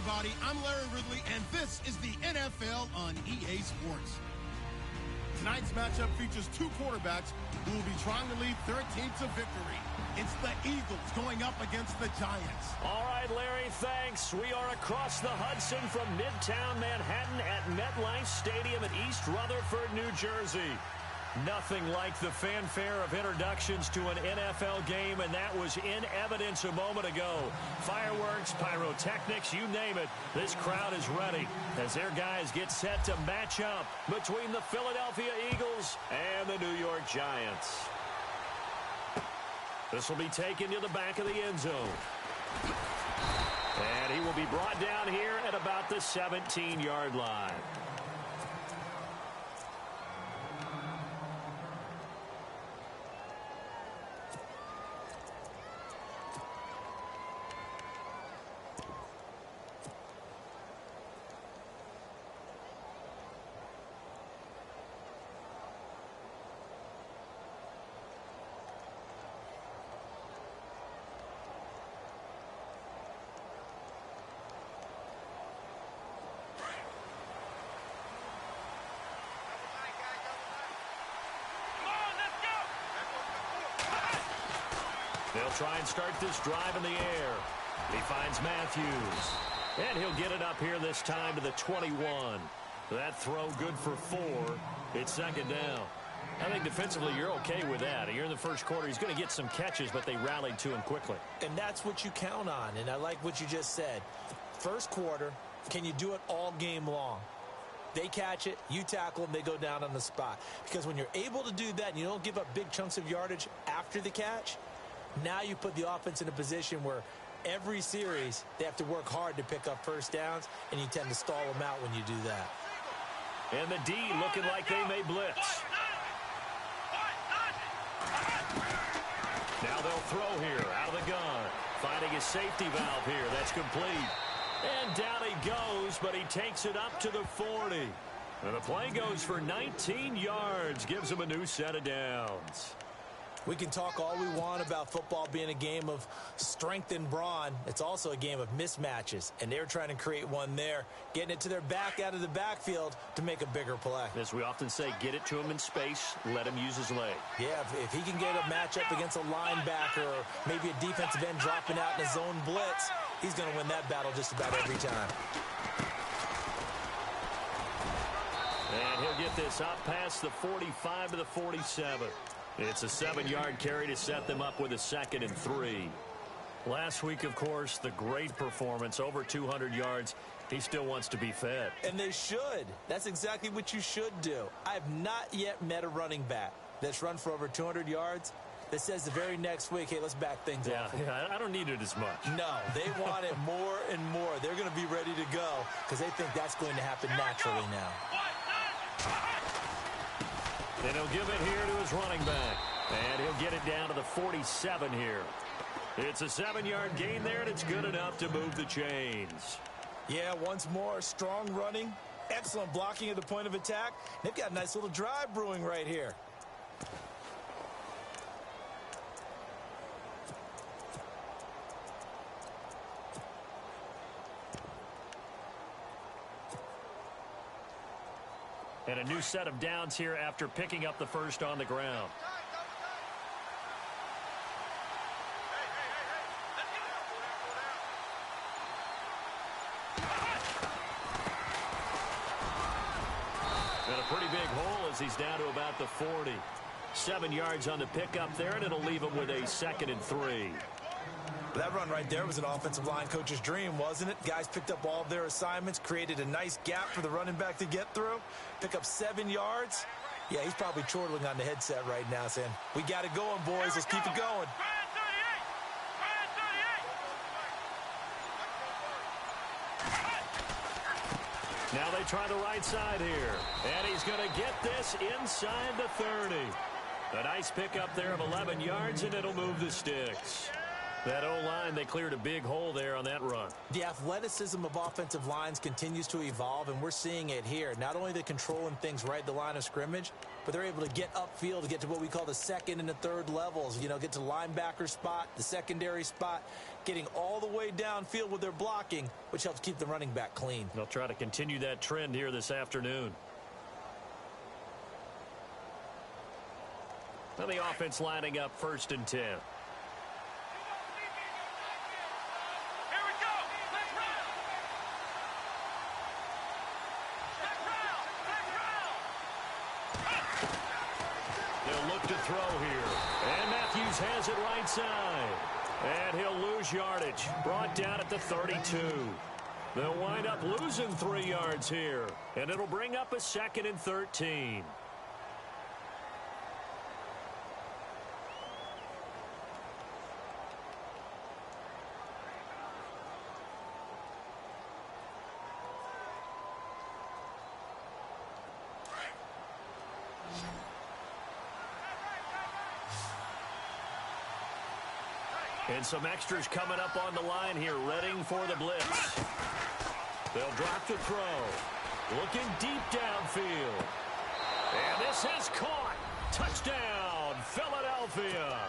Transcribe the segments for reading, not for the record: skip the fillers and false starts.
everybody. I'm Larry Ridley, and this is the NFL on EA Sports. Tonight's matchup features two quarterbacks who will be trying to lead their team to victory. It's the Eagles going up against the Giants. All right, Larry, thanks. We are across the Hudson from Midtown Manhattan at MetLife Stadium in East Rutherford, New Jersey. Nothing like the fanfare of introductions to an NFL game, and that was in evidence a moment ago. Fireworks, pyrotechnics, you name it. This crowd is ready as their guys get set to match up between the Philadelphia Eagles and the New York Giants. This will be taken to the back of the end zone. And he will be brought down here at about the 17-yard line. They'll try and start this drive in the air. He finds Matthews. And he'll get it up here this time to the 21. That throw good for 4. It's second down. I think defensively you're okay with that. You're in the first quarter. He's going to get some catches, but they rallied to him quickly. And that's what you count on. And I like what you just said. First quarter, can you do it all game long? They catch it, you tackle them, they go down on the spot. Because when you're able to do that and you don't give up big chunks of yardage after the catch, now you put the offense in a position where every series they have to work hard to pick up first downs, and you tend to stall them out when you do that. And the D looking like they may blitz. Now they'll throw here out of the gun. Finding his safety valve here. That's complete. And down he goes, but he takes it up to the 40. And the play goes for 19 yards. Gives him a new set of downs. We can talk all we want about football being a game of strength and brawn. It's also a game of mismatches, and they're trying to create one there, getting it to their back out of the backfield to make a bigger play. As we often say, get it to him in space, let him use his leg. Yeah, if he can get a matchup against a linebacker or maybe a defensive end dropping out in a zone blitz, he's going to win that battle just about every time. And he'll get this up past the 45 to the 47. It's a 7-yard carry to set them up with a 2nd and 3. Last week, of course, the great performance, over 200 yards. He still wants to be fed. And they should. That's exactly what you should do. I have not yet met a running back that's run for over 200 yards that says the very next week, hey, let's back things off. Yeah, I don't need it as much. No, they want it more and more. They're going to be ready to go because they think that's going to happen naturally now. And he'll give it here to his running back. And he'll get it down to the 47 here. It's a 7-yard gain there, and it's good enough to move the chains. Yeah, once more, strong running, excellent blocking at the point of attack. They've got a nice little drive brewing right here. And a new set of downs here after picking up the first on the ground. And a pretty big hole as he's down to about the 40. 7 yards on the pickup there, and it'll leave him with a 2nd and 3. That run right there was an offensive line coach's dream, wasn't it? Guys picked up all of their assignments, created a nice gap for the running back to get through, pick up 7 yards. Yeah, he's probably chortling on the headset right now saying, we got it going, boys. Let's keep it going. Now they try the right side here. And he's going to get this inside the 30. A nice pickup there of 11 yards, and it'll move the sticks. That O-line, they cleared a big hole there on that run. The athleticism of offensive lines continues to evolve, and we're seeing it here. Not only are they controlling things right at the line of scrimmage, but they're able to get upfield to get to what we call the second and the third levels. You know, get to the linebacker spot, the secondary spot, getting all the way downfield with their blocking, which helps keep the running back clean. They'll try to continue that trend here this afternoon. Now the offense lining up 1st and 10. To throw here. And Matthews has it right side. And he'll lose yardage. Brought down at the 32. They'll wind up losing 3 yards here. And it'll bring up a 2nd and 13. And some extras coming up on the line here, readying for the blitz. They'll drop the throw. Looking deep downfield. And this is caught. Touchdown, Philadelphia.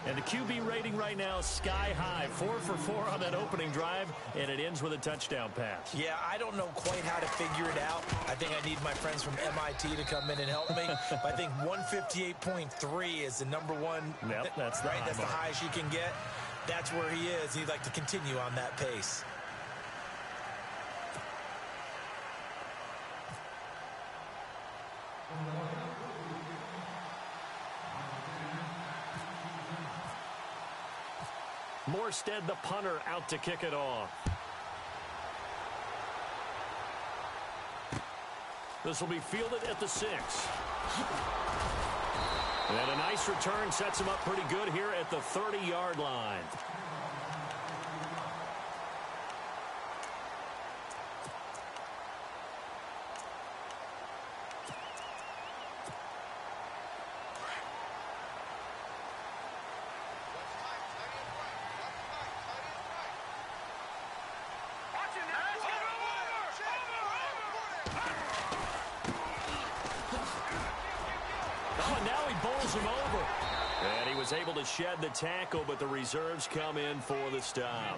And the QB rating right now is sky high. 4 for 4 on that opening drive, and it ends with a touchdown pass. Yeah, I don't know quite how to figure it out. I think I need my friends from MIT to come in and help me. But I think 158.3 is the number one. Yep, that's the right. high That's mark. the highest you can get. That's where he is. He'd like to continue on that pace. Morstead, the punter, out to kick it off. This will be fielded at the 6. And a nice return sets him up pretty good here at the 30-yard line. Him over. And he was able to shed the tackle, but the reserves come in for the stop.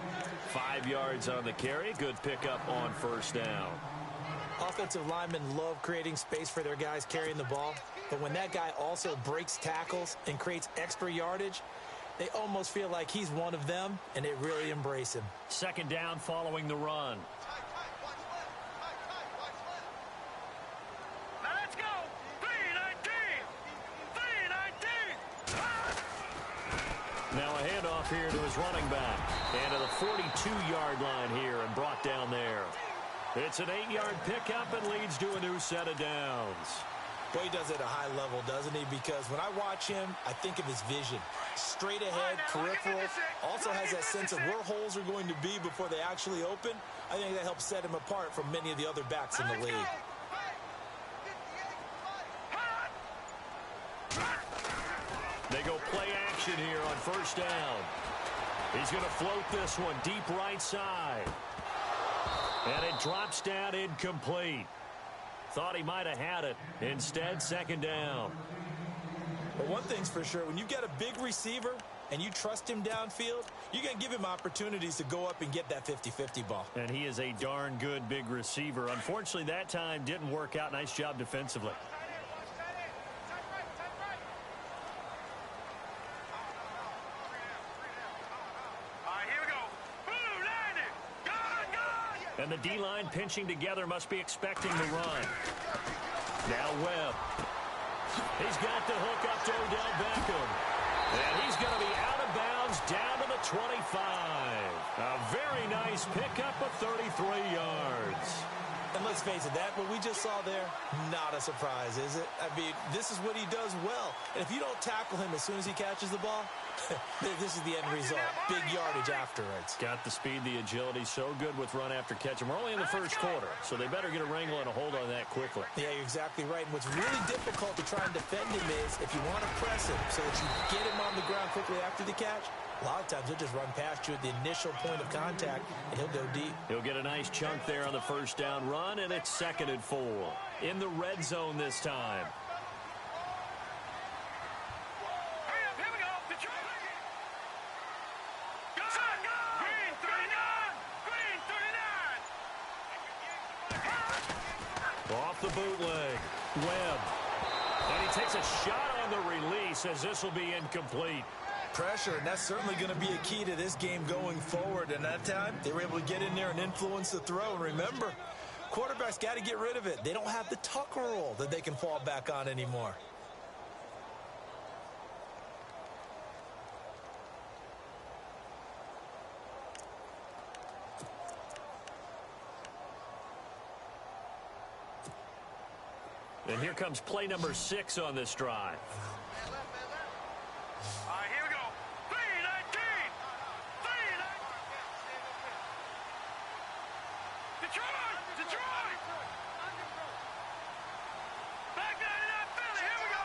5 yards on the carry. Good pickup on 1st down. Offensive linemen love creating space for their guys carrying the ball, but when that guy also breaks tackles and creates extra yardage, they almost feel like he's one of them, and they really embrace him. 2nd down following the run. Now a handoff here to his running back. And to the 42-yard line here and brought down there. It's an 8-yard pickup and leads to a new set of downs. Boy, he does it at a high level, doesn't he? Because when I watch him, I think of his vision. Straight ahead, peripheral. Also has that sense of where holes are going to be before they actually open. I think that helps set him apart from many of the other backs in the league. They go play action here on 1st down. He's going to float this one deep right side. And it drops down incomplete. Thought he might have had it. Instead, 2nd down. Well, one thing's for sure. When you've got a big receiver and you trust him downfield, you're going to give him opportunities to go up and get that 50-50 ball. And he is a darn good big receiver. Unfortunately, that time didn't work out. Nice job defensively. And the D-line pinching together must be expecting the run. Now Webb. He's got the hook up to Odell Beckham. And he's going to be out of bounds down to the 25. A very nice pickup of 33 yards. And let's face it, that what we just saw there, not a surprise, is it? I mean, this is what he does well. And if you don't tackle him as soon as he catches the ball, this is the end result. Big yardage afterwards. Got the speed, the agility, so good with run after catch. And we're only in the 1st quarter, so they better get a wrangle and a hold on that quickly. Yeah, you're exactly right. And what's really difficult to try and defend him is if you want to press him so that you get him on the ground quickly after the catch, A lot of times he'll just run past you at the initial point of contact, and he'll go deep. He'll get a nice chunk there on the first down run, and it's 2nd and 4. In the red zone this time. Off the bootleg. Webb. And he takes a shot on the release as this will be incomplete. Pressure, and that's certainly going to be a key to this game going forward. And that time, they were able to get in there and influence the throw. And remember, quarterbacks got to get rid of it. They don't have the tuck rule that they can fall back on anymore. And here comes play number 6 on this drive. Here we go. 3-19. 3-19. Detroit. Back 99 Philly. Here we go.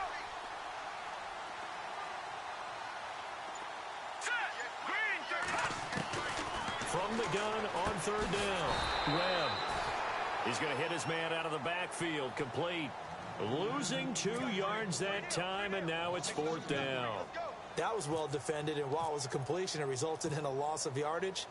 Set. Green. From the gun on 3rd down. Webb. He's going to hit his man out of the backfield. Complete. Losing 2 yards that time, and now it's 4th down. That was well defended, and while it was a completion, it resulted in a loss of yardage.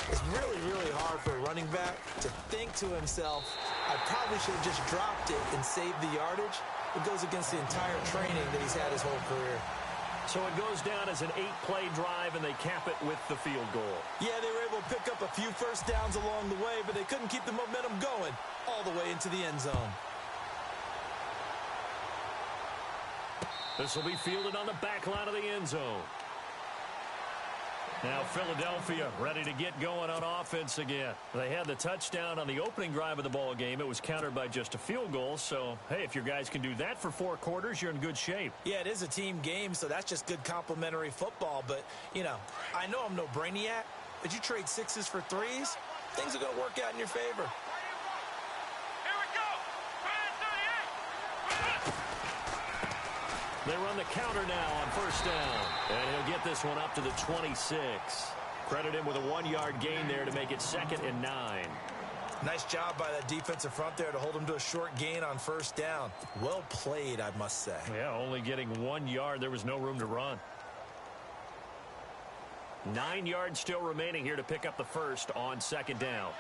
It's really, really hard for a running back to think to himself, I probably should have just dropped it and saved the yardage. It goes against the entire training that he's had his whole career. So it goes down as an 8-play drive, and they cap it with the field goal. Yeah, they were able to pick up a few first downs along the way, but they couldn't keep the momentum going all the way into the end zone. This will be fielded on the back line of the end zone. Now Philadelphia ready to get going on offense again. They had the touchdown on the opening drive of the ball game. It was countered by just a field goal. So, hey, if your guys can do that for 4 quarters, you're in good shape. Yeah, it is a team game, so that's just good complementary football. But, you know, I know I'm no brainiac, but you trade 6s for 3s, things are going to work out in your favor. They run the counter now on 1st down. And he'll get this one up to the 26. Credit him with a 1-yard gain there to make it 2nd and 9. Nice job by that defensive front there to hold him to a short gain on 1st down. Well played, I must say. Yeah, only getting 1 yard. There was no room to run. 9 yards still remaining here to pick up the first on 2nd down.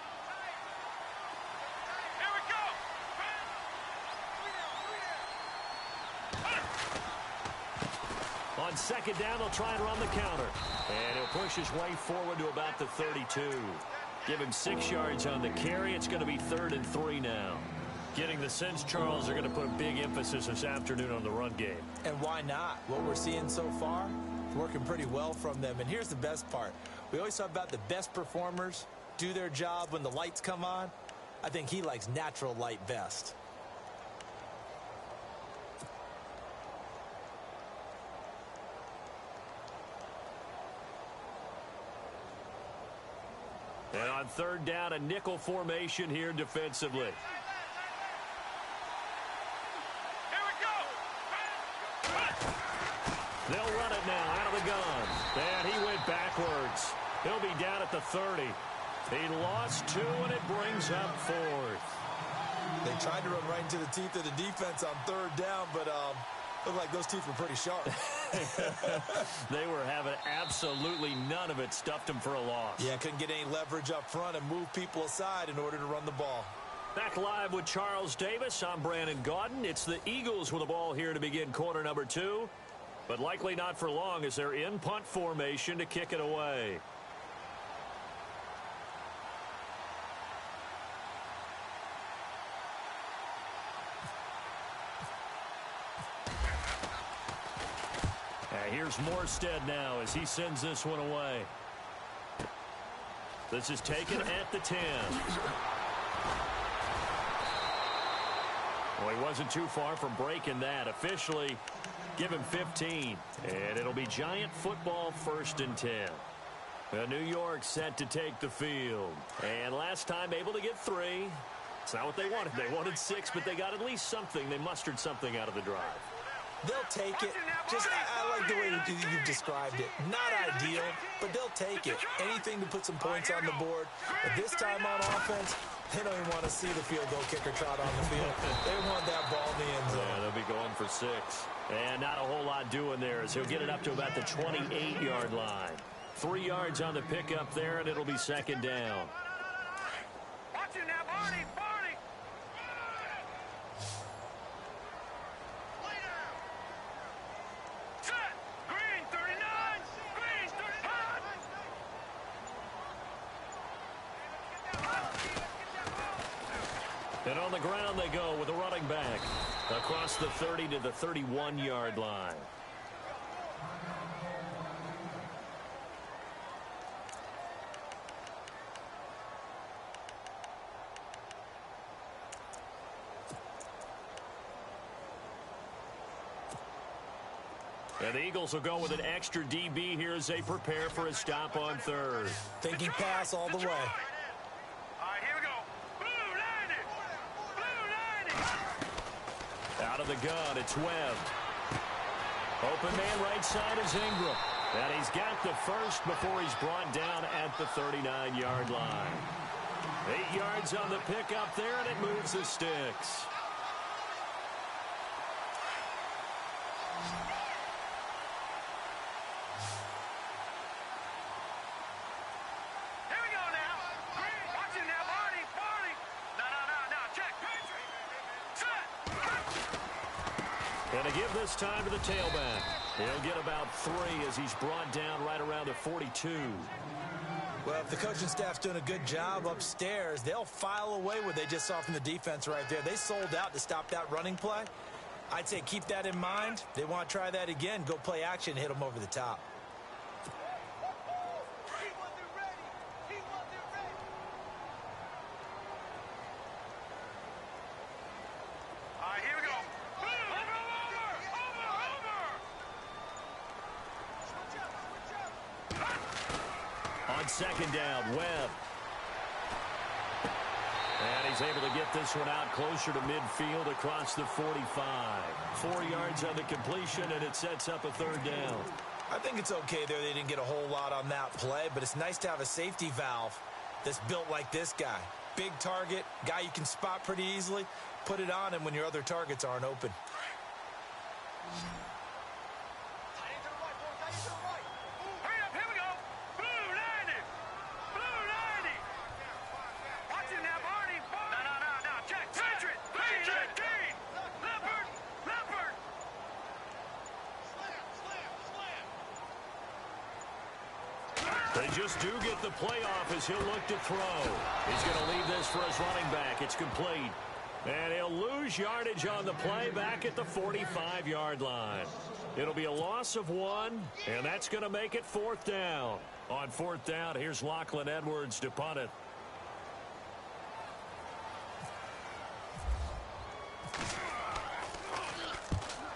On 2nd down, they'll try and run the counter. And he'll push his way forward to about the 32. Give him 6 yards on the carry. It's going to be 3rd and 3 now. Getting the sense, Charles, are going to put a big emphasis this afternoon on the run game. And why not? What we're seeing so far, it's working pretty well from them. And here's the best part. We always talk about the best performers do their job when the lights come on. I think he likes natural light best. And on 3rd down, a nickel formation here defensively. Here we go. They'll run it now out of the gun. And he went backwards. He'll be down at the 30. He lost 2, and it brings up 4th. They tried to run right into the teeth of the defense on 3rd down, but looked like those teeth were pretty sharp. They were having absolutely none of it. Stuffed him for a loss. Yeah, couldn't get any leverage up front and move people aside in order to run the ball. Back live with Charles Davis. I'm Brandon Gaudin. It's the Eagles with the ball here to begin quarter number 2. But likely not for long as they're in punt formation to kick it away. Here's Morstead now as he sends this one away. This is taken at the 10. Well, he wasn't too far from breaking that. Officially, give him 15. And it'll be Giant football 1st and 10. New York set to take the field. And last time able to get 3. It's not what they wanted. They wanted 6, but they got at least something. They mustered something out of the drive. They'll take it. Just, I like the way you've described it. Not ideal, but they'll take it. Anything to put some points on the board. But this time on offense, they don't even want to see the field goal kicker trot on the field. They want that ball in the end zone. Yeah, they'll be going for 6. And not a whole lot doing there as he'll get it up to about the 28-yard line. 3 yards on the pickup there, and it'll be second down. Watch it now, Barney, Barney. Set. Green 39. Green 35. And on the ground they go with a running back across the 30 to the 31-yard line. And the Eagles will go with an extra DB here as they prepare for a stop on third. Thinking pass all the way. All right, here we go. Blue 90. Blue 90. Out of the gun, it's Webb. Open man right side is Ingram. And he's got the first before he's brought down at the 39-yard line. 8 yards on the pickup there, and it moves the sticks. Here we go now. Watch it now, Barney, Barney. No, check. Set. And to give this time to the tailback. He'll get about 3 as he's brought down right around the 42. Well, if the coaching staff's doing a good job upstairs, they'll file away what they just saw from the defense right there. They sold out to stop that running play. I'd say keep that in mind. They want to try that again. Go play action, hit them over the top. All right, here we go. Over. On second down, Webb. And he's able to get this one out closer to midfield across the 45. 4 yards on the completion, and it sets up a third down. I think it's okay there. They didn't get a whole lot on that play, but it's nice to have a safety valve that's built like this guy. Big target, guy you can spot pretty easily. Put it on him when your other targets aren't open. Hurry up, here we go. Blue 90. Blue 90. Watch it now, Barney. No, check. Patriot. Green 19. Leopard. They just do get the playoff as he'll look to throw. He's going to leave this for his running back. It's complete. And he'll lose yardage on the play back at the 45-yard line. It'll be a loss of 1, and that's going to make it 4th down. On 4th down, here's Lachlan Edwards to punt it.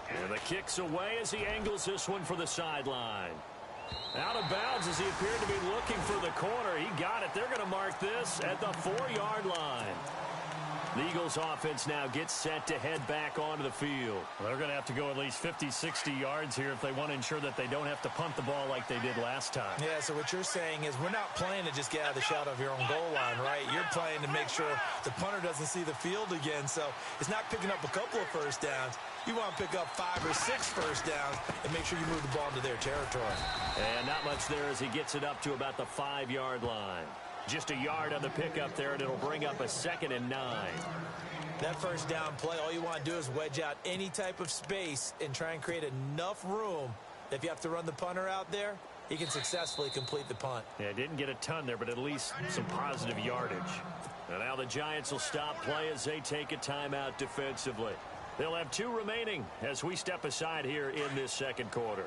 And the kick's away as he angles this one for the sideline. Out of bounds as he appeared to be looking for the corner. He got it. They're going to mark this at the 4-yard line. The Eagles offense now gets set to head back onto the field. Well, they're going to have to go at least 50, 60 yards here if they want to ensure that they don't have to punt the ball like they did last time. Yeah, so what you're saying is we're not playing to just get out of the shadow of your own goal line, right? You're playing to make sure the punter doesn't see the field again. So it's not picking up a couple of first downs. You want to pick up 5 or 6 first downs and make sure you move the ball into their territory. And not much there as he gets it up to about the 5-yard line. Just a yard on the pickup there, and it'll bring up a 2nd and 9. That first down play, all you want to do is wedge out any type of space and try and create enough room that if you have to run the punter out there, he can successfully complete the punt. Yeah, didn't get a ton there, but at least some positive yardage. And now the Giants will stop play as they take a timeout defensively. They'll have 2 remaining as we step aside here in this second quarter.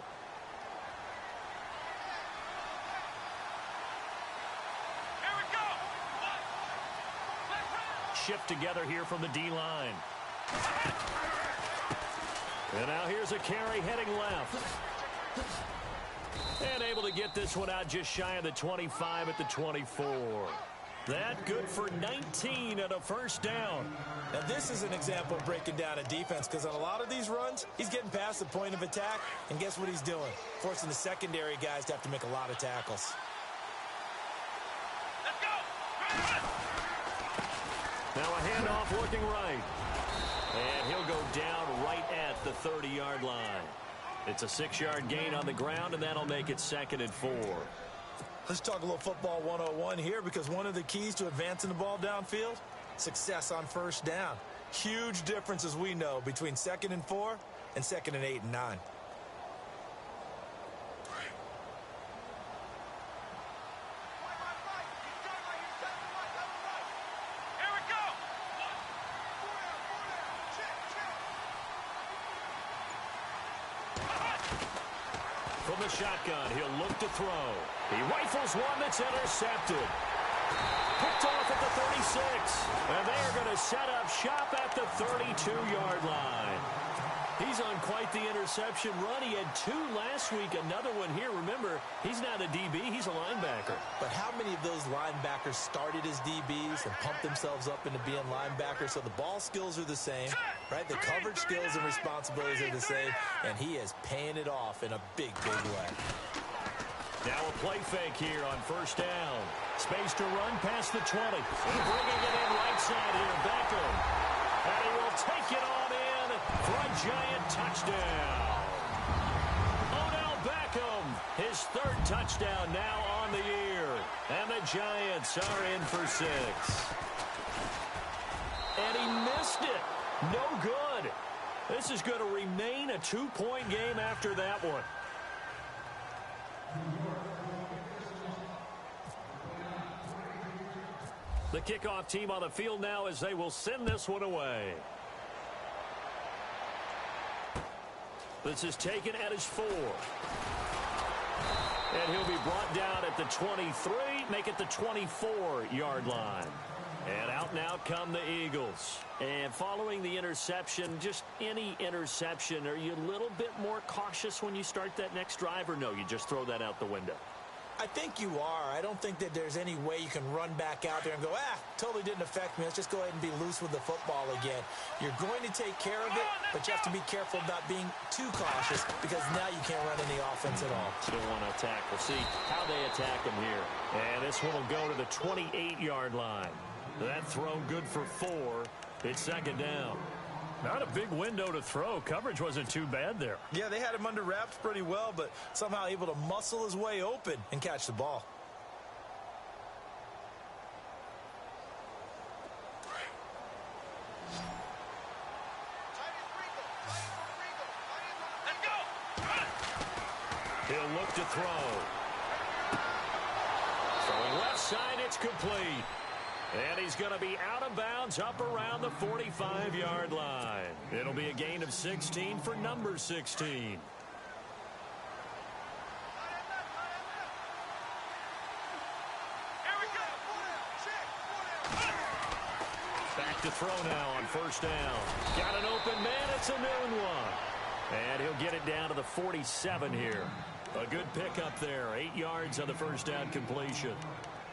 Shift together here from the D-line. And now here's a carry heading left. And able to get this one out just shy of the 25 at the 24. That good for 19 and a first down. Now, this is an example of breaking down a defense, because on a lot of these runs, he's getting past the point of attack, and guess what he's doing? Forcing the secondary guys to have to make a lot of tackles. Let's go! Now a handoff looking right. And he'll go down right at the 30-yard line. It's a 6-yard gain on the ground, and that'll make it 2nd and 4. Let's talk a little football 101 here, because one of the keys to advancing the ball downfield, success on first down. Huge difference, as we know, between 2nd and 4 and 2nd and 8 and 9. Here we go! From the shotgun, he'll look to throw. He rifles one that's intercepted. Picked off at the 36. And they are going to set up shop at the 32-yard line. He's on quite the interception run. He had 2 last week, another one here. Remember, he's not a DB, he's a linebacker. But how many of those linebackers started as DBs and pumped themselves up into being linebackers? So the ball skills are the same, right? The coverage skills and responsibilities are the same, and he is paying it off in a big, big way. Now a play fake here on first down. Space to run past the 20. And bringing it in right side here, Beckham. And he will take it on in for a giant touchdown. Odell Beckham, his 3rd touchdown now on the year. And the Giants are in for 6. And he missed it. No good. This is going to remain a 2-point game after that one. The kickoff team on the field now as they will send this one away. This is taken at his 4. And he'll be brought down at the 23, make it the 24-yard line. And out and out come the Eagles. And following the interception, just any interception, are you a little bit more cautious when you start that next drive, or no, you just throw that out the window? I think you are. I don't think that there's any way you can run back out there and go, totally didn't affect me. Let's just go ahead and be loose with the football again. You're going to take care of it, but you have to be careful about being too cautious, because now you can't run any offense at all. Still want to attack. We'll see how they attack him here. And this one will go to the 28-yard line. That throw good for 4. It's 2nd down. Not a big window to throw. Coverage wasn't too bad there. Yeah, they had him under wraps pretty well, but somehow able to muscle his way open and catch the ball. Let's go! He'll look to throw. Throwing left side, it's complete. And he's going to be out of bounds up around the 45-yard line. It'll be a gain of 16 for number 16. Back to throw now on first down. Got an open man. It's a noon one. And he'll get it down to the 47 here. A good pickup there. 8 yards on the first down completion.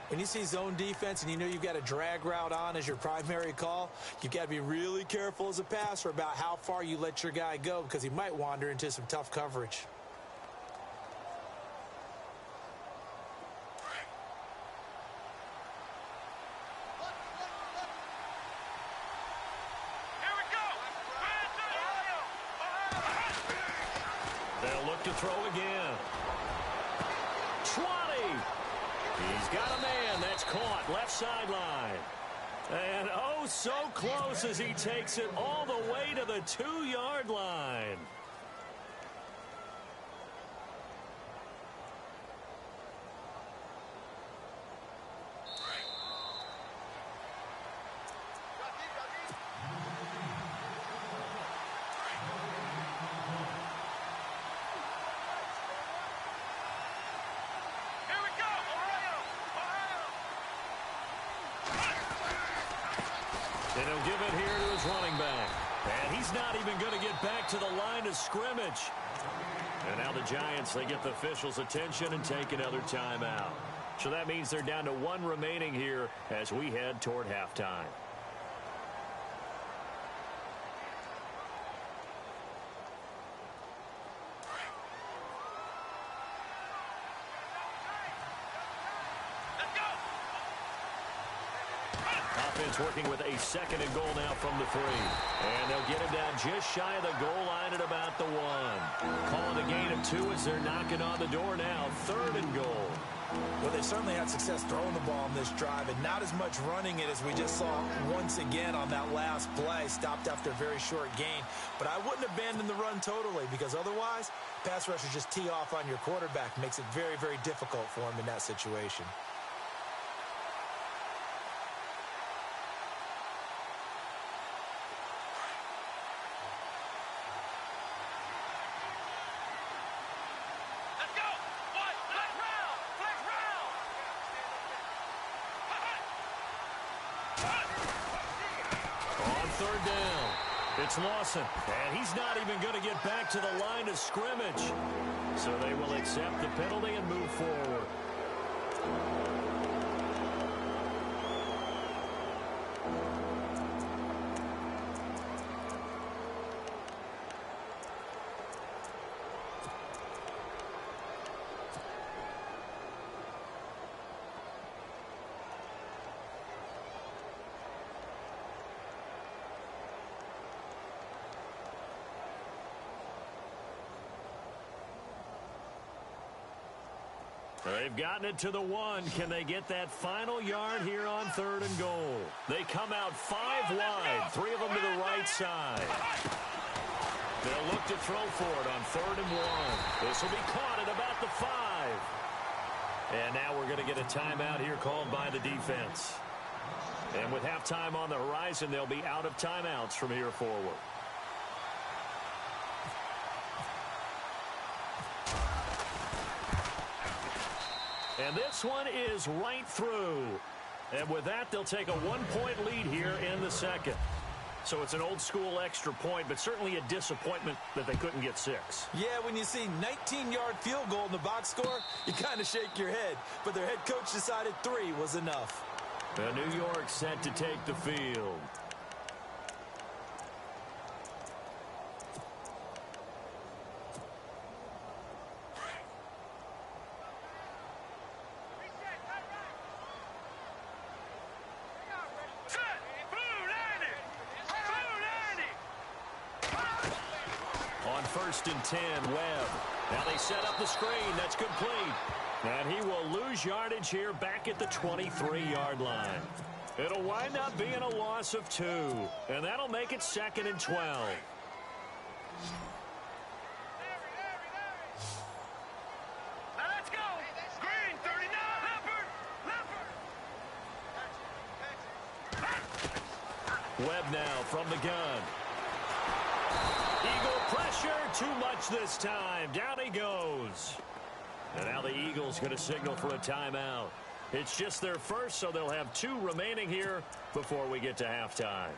When you see zone defense and you know you've got a drag route on as your primary call, you've got to be really careful as a passer about how far you let your guy go, because he might wander into some tough coverage. Here we go! They'll look to throw again. 20! He's got a man that's caught left sideline. And oh, so close as he takes it all the way to the 2-yard line. And he'll give it here to his running back. And he's not even going to get back to the line of scrimmage. And now the Giants, they get the officials' attention and take another timeout. So that means they're down to 1 remaining here as we head toward halftime. Offense working with a 2nd and goal now from the 3. And they'll get him down just shy of the goal line at about the 1. Calling a gain of 2 as they're knocking on the door now. 3rd and goal. Well, they certainly had success throwing the ball on this drive and not as much running it as we just saw once again on that last play. Stopped after a very short gain. But I wouldn't abandon the run totally because otherwise, pass rushers just tee off on your quarterback. Makes it very, very difficult for him in that situation. It's Lawson, and he's not even going to get back to the line of scrimmage. So they will accept the penalty and move forward. They've gotten it to the 1. Can they get that final yard here on 3rd and goal? They come out 5 wide, 3 of them to the right side. They'll look to throw for it on 3rd and 1. This will be caught at about the 5. And now we're going to get a timeout here called by the defense. And with halftime on the horizon, they'll be out of timeouts from here forward. And this one is right through. And with that, they'll take a 1-point lead here in the 2nd. So it's an old-school extra point, but certainly a disappointment that they couldn't get 6. Yeah, when you see 19-yard field goal in the box score, you kind of shake your head. But their head coach decided 3 was enough. And New York set to take the field. On 1st and 10, Webb. Now they set up the screen. That's complete. And he will lose yardage here back at the 23-yard line. It'll wind up being a loss of 2. And that'll make it 2nd and 12. Now let's go. Green, 39. Leopard. Webb now from the gun. Eagle pressure, too much this time. Down he goes. And now the Eagles going to signal for a timeout. It's just their first, so they'll have 2 remaining here before we get to halftime.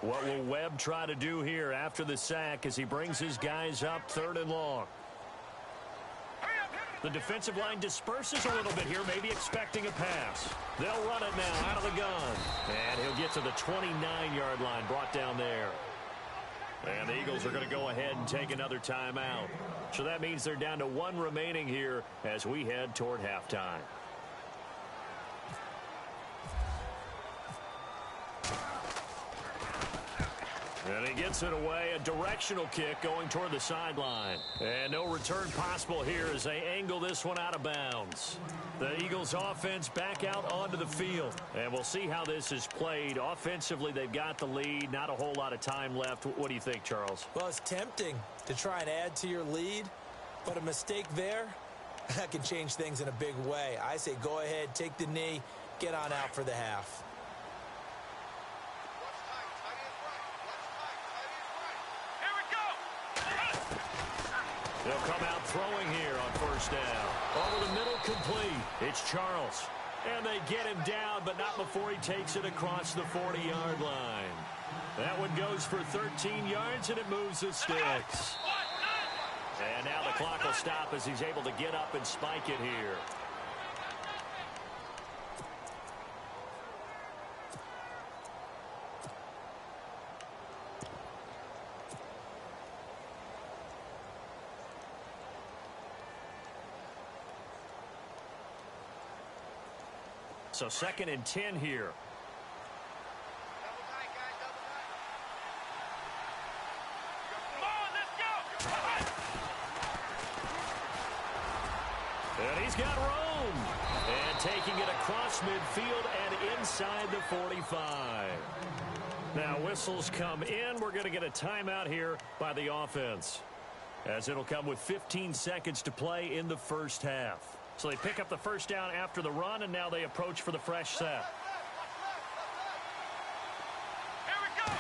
What will Webb try to do here after the sack as he brings his guys up 3rd and long? The defensive line disperses a little bit here, maybe expecting a pass. They'll run it now out of the gun. And he'll get to the 29-yard line, brought down there. And the Eagles are going to go ahead and take another timeout. So that means they're down to 1 remaining here as we head toward halftime. And he gets it away, a directional kick going toward the sideline. And no return possible here as they angle this one out of bounds. The Eagles offense back out onto the field. And we'll see how this is played. Offensively, they've got the lead. Not a whole lot of time left. What do you think, Charles? Well, it's tempting to try and add to your lead, but a mistake there, that can change things in a big way. I say go ahead, take the knee, get on out for the half. They'll come out throwing here on 1st down. Over the middle, complete. It's Charles. And they get him down, but not before he takes it across the 40-yard line. That one goes for 13 yards, and it moves the sticks. And now the clock will stop as he's able to get up and spike it here. So 2nd and 10 here. And he's got room. And taking it across midfield and inside the 45. Now whistles come in. We're going to get a timeout here by the offense, as it'll come with 15 seconds to play in the first half. So they pick up the first down after the run, and now they approach for the fresh set. Here we go.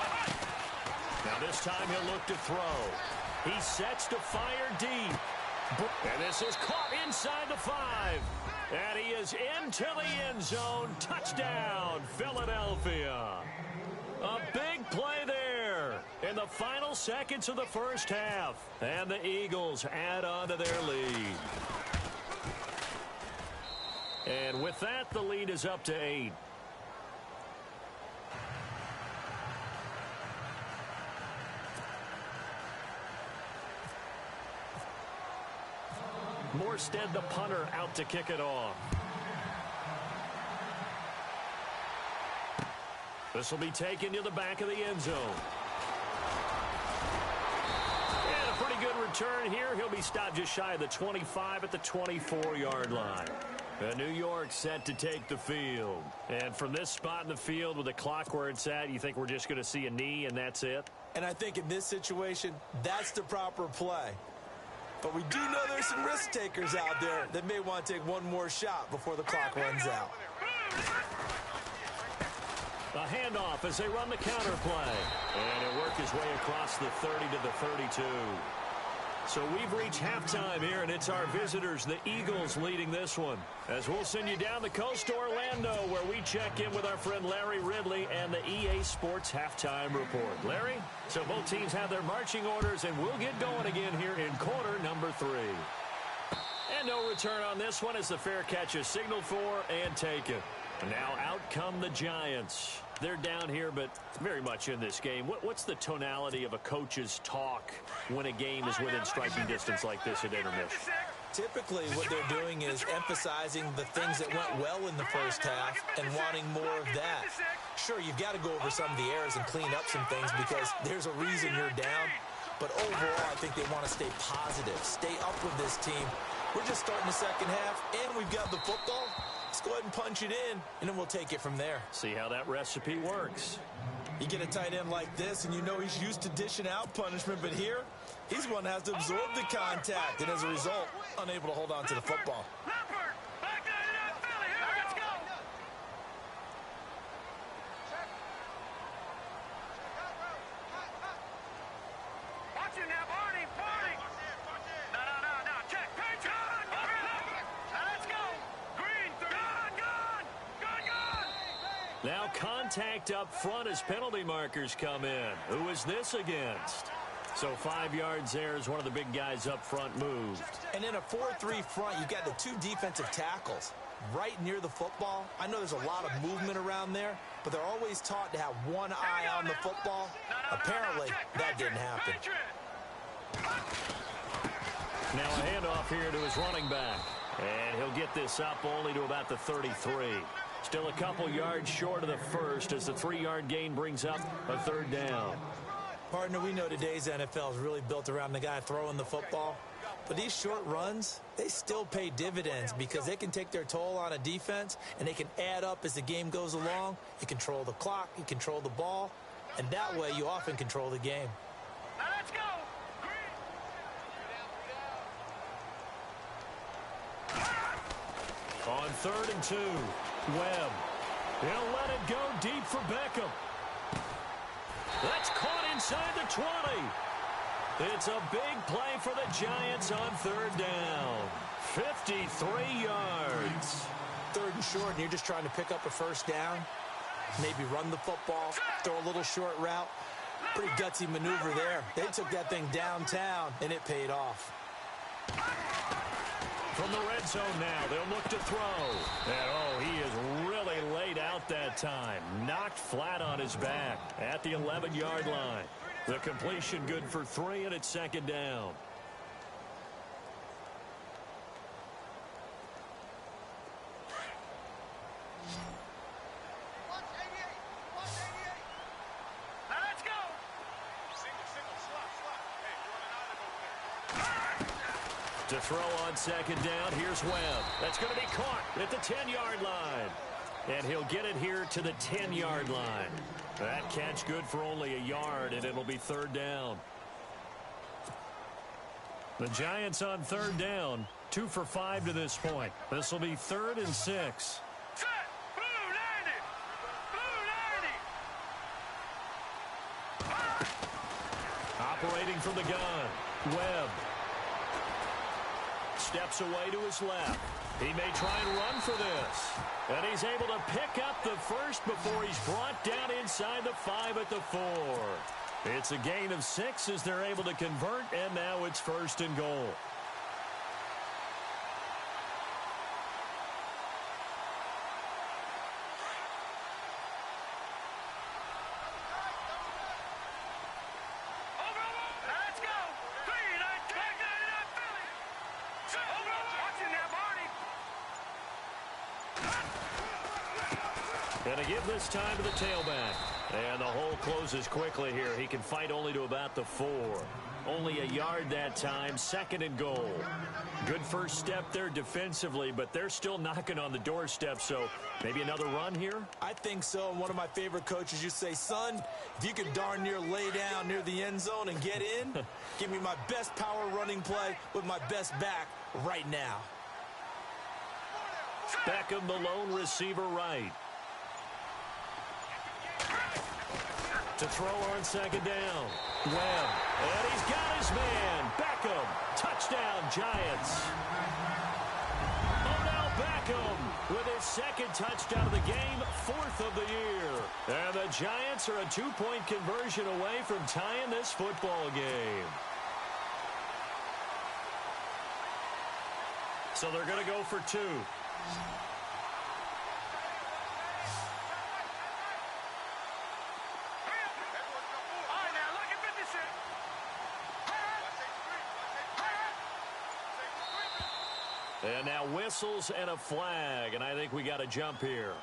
Now this time he'll look to throw. He sets to fire deep. And this is caught inside the 5. And he is into the end zone. Touchdown, Philadelphia. A big play there in the final seconds of the first half. And the Eagles add on to their lead. And with that, the lead is up to 8. Morstead, the punter, out to kick it off. This will be taken to the back of the end zone. And a pretty good return here. He'll be stopped just shy of the 25 at the 24-yard line. And New York set to take the field. And from this spot in the field with the clock where it's at, you think we're just going to see a knee and that's it? And I think in this situation, that's the proper play. But we do know there's some risk takers out there that may want to take one more shot before the clock runs out. A handoff as they run the counter play. And it worked his way across the 30 to the 32. So we've reached halftime here, and it's our visitors, the Eagles, leading this one. As we'll send you down the coast to Orlando, where we check in with our friend Larry Ridley and the EA Sports Halftime Report. Larry, so both teams have their marching orders, and we'll get going again here in quarter number 3. And no return on this one as the fair catch is signaled for and taken. And now out come the Giants. They're down here, but very much in this game. What's the tonality of a coach's talk when a game is within striking distance like this at intermission? Typically, what they're doing is emphasizing the things that went well in the first half and wanting more of that. Sure, you've got to go over some of the errors and clean up some things because there's a reason you're down. But overall, I think they want to stay positive, stay up with this team. We're just starting the second half, and we've got the football. Let's go ahead and punch it in, and then we'll take it from there. See how that recipe works. You get a tight end like this, and you know he's used to dishing out punishment, but here, he's one that has to absorb the contact, and as a result, unable to hold on to the football. Now contact up front as penalty markers come in. Who is this against? So 5 yards there as one of the big guys up front moved. And in a 4-3 front, you've got the 2 defensive tackles right near the football. I know there's a lot of movement around there, but they're always taught to have one eye on the football. Apparently, that didn't happen. Now a handoff here to his running back. And he'll get this up only to about the 33. Still a couple yards short of the first as the 3-yard gain brings up a 3rd down. Partner, we know today's NFL is really built around the guy throwing the football. But these short runs, they still pay dividends because they can take their toll on a defense and they can add up as the game goes along. You control the clock, you control the ball, and that way you often control the game. Now let's go. On 3rd and 2, Webb. He'll let it go deep for Beckham. That's caught inside the 20. It's a big play for the Giants on 3rd down. 53 yards. 3rd and short and you're just trying to pick up a first down, maybe run the football, throw a little short route, pretty gutsy maneuver there. They took that thing downtown, and it paid off. From the red zone now, they'll look to throw. And, oh, he is really laid out that time. Knocked flat on his back at the 11-yard line. The completion good for 3, and it's 2nd down. To throw on 2nd down, here's Webb. That's going to be caught at the 10-yard line. And he'll get it here to the 10-yard line. That catch good for only a yard, and it'll be 3rd down. The Giants on 3rd down, 2 for 5 to this point. This will be 3rd and 6. Operating from the gun, Webb. Steps away to his left. He may try and run for this. And he's able to pick up the first before he's brought down inside the 5 at the 4. It's a gain of 6 as they're able to convert, and now it's 1st and goal. And to give this time to the tailback. And the hole closes quickly here. He can fight only to about the 4. Only a yard that time, 2nd and goal. Good first step there defensively, but they're still knocking on the doorstep, so maybe another run here? I think so. One of my favorite coaches used to say, son, if you can darn near lay down near the end zone and get in, give me my best power running play with my best back right now. Beckham, the lone receiver right. To throw on 2nd down. Webb. And he's got his man. Beckham. Touchdown, Giants. Odell Beckham with his 2nd touchdown of the game, 4th of the year. And the Giants are a 2-point conversion away from tying this football game. So they're going to go for 2. And now whistles and a flag, and I think we got a jump here.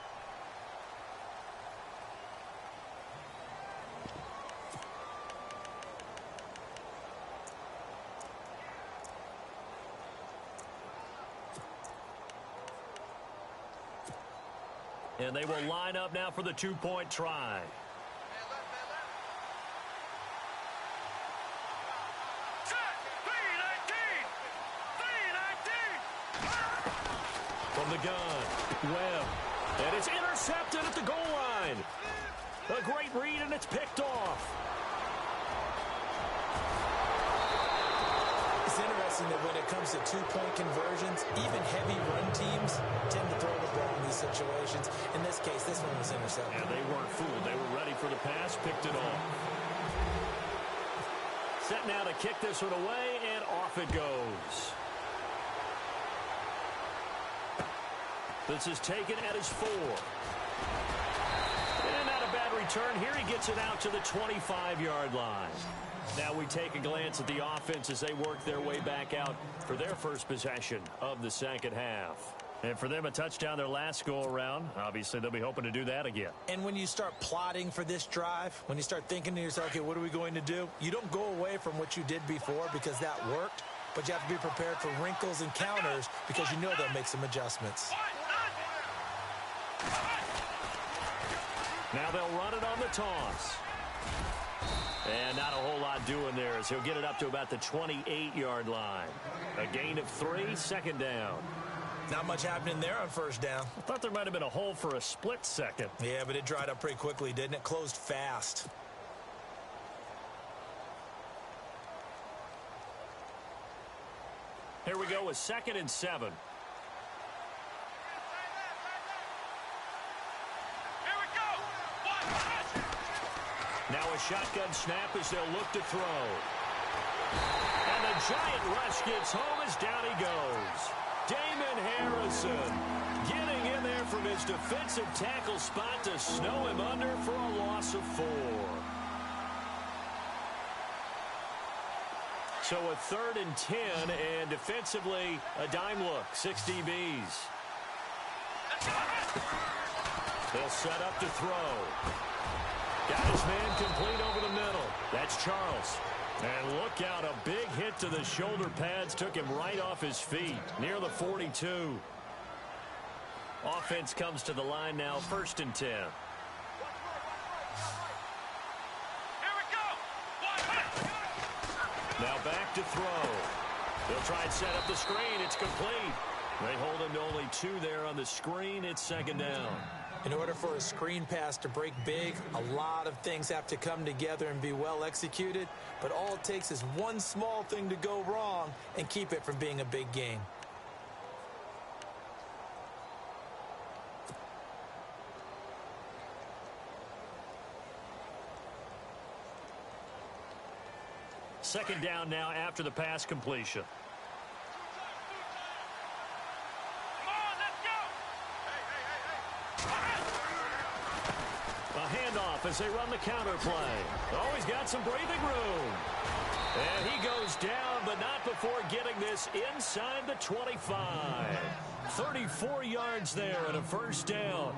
And they will line up now for the 2-point try. From the gun, Webb. And it's intercepted at the goal line. A great read, and it's picked off. It's interesting that when it comes to 2-point conversions, even heavy run teams tend to throw the ball in these situations. In this case, this one was intercepted. And they weren't fooled. They were ready for the pass, picked it off. Set now to kick this one away, and off it goes. This is taken at his 4. And not a bad return here. He gets it out to the 25-yard line. Now we take a glance at the offense as they work their way back out for their first possession of the 2nd half. And for them, a touchdown their last go-around. Obviously, they'll be hoping to do that again. And when you start plotting for this drive, when you start thinking to yourself, okay, what are we going to do? You don't go away from what you did before because that worked, but you have to be prepared for wrinkles and counters because you know they'll make some adjustments. Now they'll run it on the toss. And not a whole lot doing there as he'll get it up to about the 28-yard line. A gain of 3, 2nd down. Not much happening there on 1st down. I thought there might have been a hole for a split second. Yeah, but it dried up pretty quickly, didn't it? Closed fast. Here we go with 2nd and 7. Now a shotgun snap as they'll look to throw. And the giant rush gets home as down he goes. Damon Harrison getting in there from his defensive tackle spot to snow him under for a loss of 4. So a 3rd and 10, and defensively a dime look, 6 DBs. They'll set up to throw. Got his man complete over the middle. That's Charles. And look out, a big hit to the shoulder pads took him right off his feet, near the 42. Offense comes to the line now, 1st and 10. Now back to throw. They'll try and set up the screen. It's complete. They hold him to only 2 there on the screen. It's 2nd down. In order for a screen pass to break big, a lot of things have to come together and be well executed. But all it takes is one small thing to go wrong and keep it from being a big game. Second down now after the pass completion. A handoff as they run the counter play. Always got some breathing room. And he goes down, but not before getting this inside the 25. 34 yards there and a 1st down.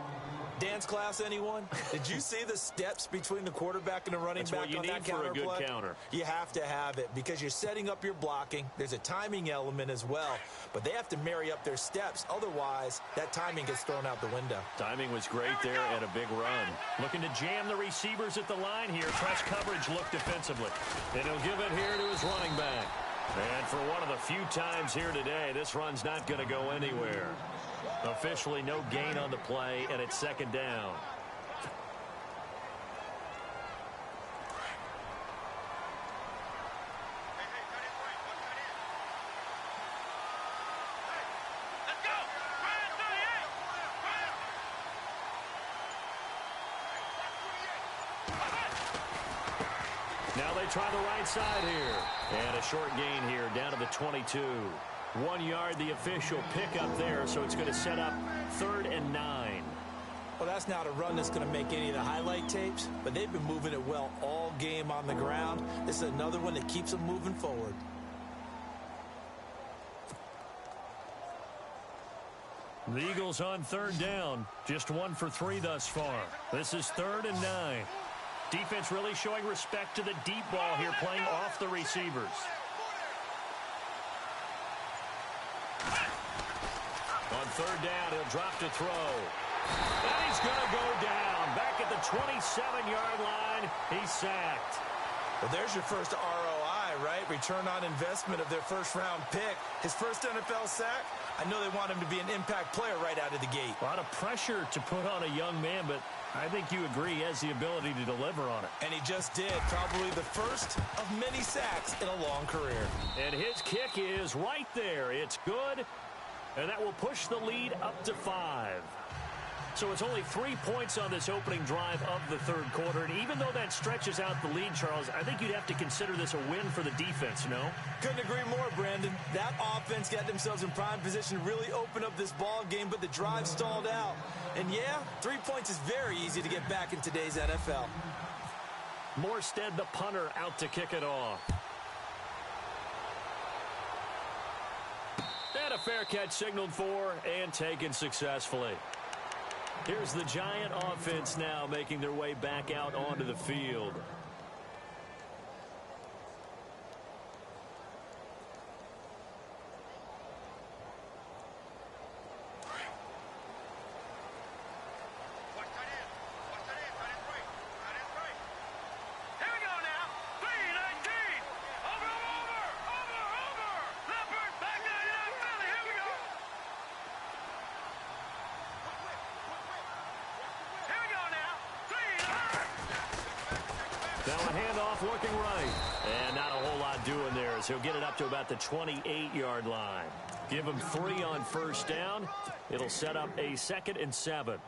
Dance class, anyone? Did you see the steps between the quarterback and the running back on that counter play? That's what you need for a good counter. You have to have it because you're setting up your blocking. There's a timing element as well, but they have to marry up their steps. Otherwise, that timing gets thrown out the window. Timing was great there and a big run. Looking to jam the receivers at the line here. Press coverage look defensively. And he'll give it here to his running back. And for one of the few times here today, this run's not going to go anywhere. Officially no gain on the play, and it's 2nd down. Now they try the right side here. And a short gain here down to the 22. 1 yard, the official pickup there, so it's going to set up 3rd and 9. Well, that's not a run that's going to make any of the highlight tapes, but they've been moving it well all game on the ground. This is another one that keeps them moving forward. The Eagles on 3rd down, just 1 for 3 thus far. This is 3rd and 9. Defense really showing respect to the deep ball here, playing off the receivers. On 3rd down, he'll drop to throw. And he's going to go down. Back at the 27-yard line, he's sacked. Well, there's your first ROI, right? Return on investment of their 1st-round pick. His first NFL sack, I know they want him to be an impact player right out of the gate. A lot of pressure to put on a young man, but I think you agree he has the ability to deliver on it. And he just did. Probably the first of many sacks in a long career. And his kick is right there. It's good. And that will push the lead up to 5. So it's only 3 points on this opening drive of the 3rd quarter. And even though that stretches out the lead, Charles, I think you'd have to consider this a win for the defense, no? Couldn't agree more, Brandon. That offense got themselves in prime position to really open up this ball game, but the drive stalled out. And yeah, 3 points is very easy to get back in today's NFL. Morstead, the punter, out to kick it off. And a fair catch signaled for and taken successfully. Here's the Giant offense now making their way back out onto the field. Now a handoff looking right. And not a whole lot doing there as he'll get it up to about the 28-yard line. Give him 3 on 1st down. It'll set up a 2nd and 7.